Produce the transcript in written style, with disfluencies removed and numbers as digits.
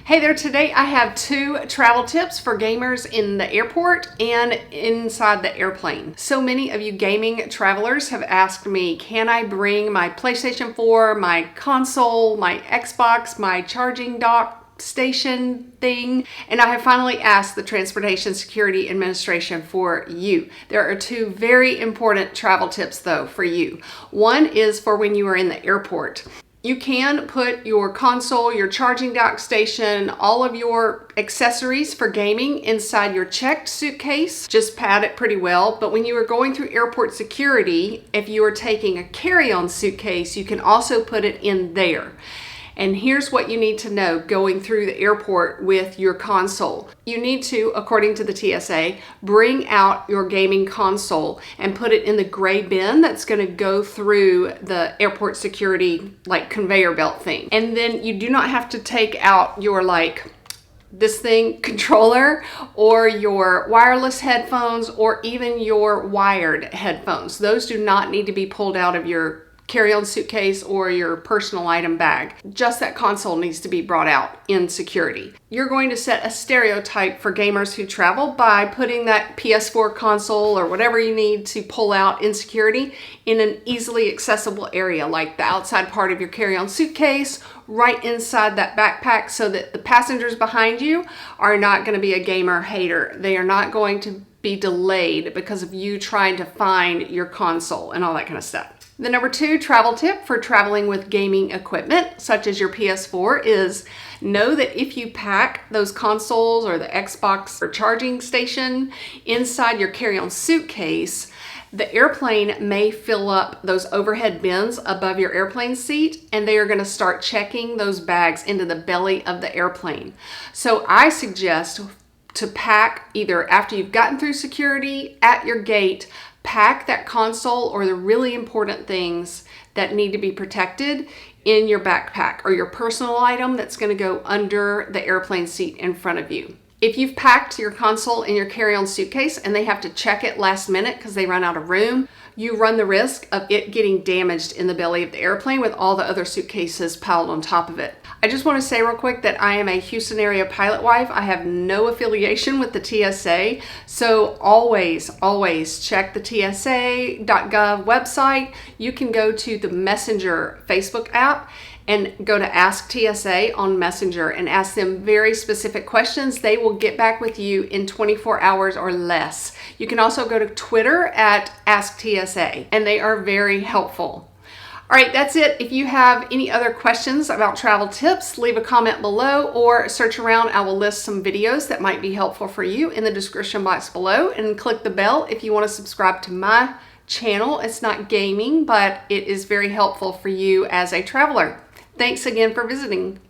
Hey there, today I have 2 travel tips for gamers in the airport and inside the airplane. So many of you gaming travelers have asked me, can I bring my PlayStation 4, my console, my Xbox, my charging dock station thing? And I have finally asked the Transportation Security Administration for you. There are 2 very important travel tips though for you. One is for when you are in the airport. You can put your console, your charging dock station, all of your accessories for gaming inside your checked suitcase. Just pad it pretty well. But when you are going through airport security, if you are taking a carry-on suitcase, you can also put it in there. And here's what you need to know going through the airport with your console. You need to, according to the TSA, bring out your gaming console and put it in the gray bin that's going to go through the airport security like conveyor belt thing. And then you do not have to take out your this thing controller or your wireless headphones or even your wired headphones. Those do not need to be pulled out of your carry-on suitcase or your personal item bag. Just that console needs to be brought out in security. You're going to set a stereotype for gamers who travel by putting that PS4 console or whatever you need to pull out in security in an easily accessible area, like the outside part of your carry-on suitcase, right inside that backpack, so that the passengers behind you are not going to be a gamer hater. They are not going to be delayed because of you trying to find your console and all that kind of stuff. The number 2 travel tip for traveling with gaming equipment, such as your PS4, is know that if you pack those consoles or the Xbox or charging station inside your carry-on suitcase, the airplane may fill up those overhead bins above your airplane seat, and they are going to start checking those bags into the belly of the airplane. So I suggest to pack either after you've gotten through security at your gate, pack that console or the really important things that need to be protected in your backpack or your personal item that's going to go under the airplane seat in front of you. If you've packed your console in your carry-on suitcase and they have to check it last minute because they run out of room, you run the risk of it getting damaged in the belly of the airplane with all the other suitcases piled on top of it. I just want to say real quick that I am a Houston area pilot wife. I have no affiliation with the TSA, so always check the TSA.gov website. You can go to the Messenger Facebook app and go to Ask TSA on Messenger and ask them very specific questions. They will get back with you in 24 hours or less. You can also go to Twitter at Ask TSA, and they are very helpful. All right, that's it. If you have any other questions about travel tips, leave a comment below or search around. I will list some videos that might be helpful for you in the description box below, and click the bell if you want to subscribe to my channel. It's not gaming, but it is very helpful for you as a traveler. Thanks again for visiting.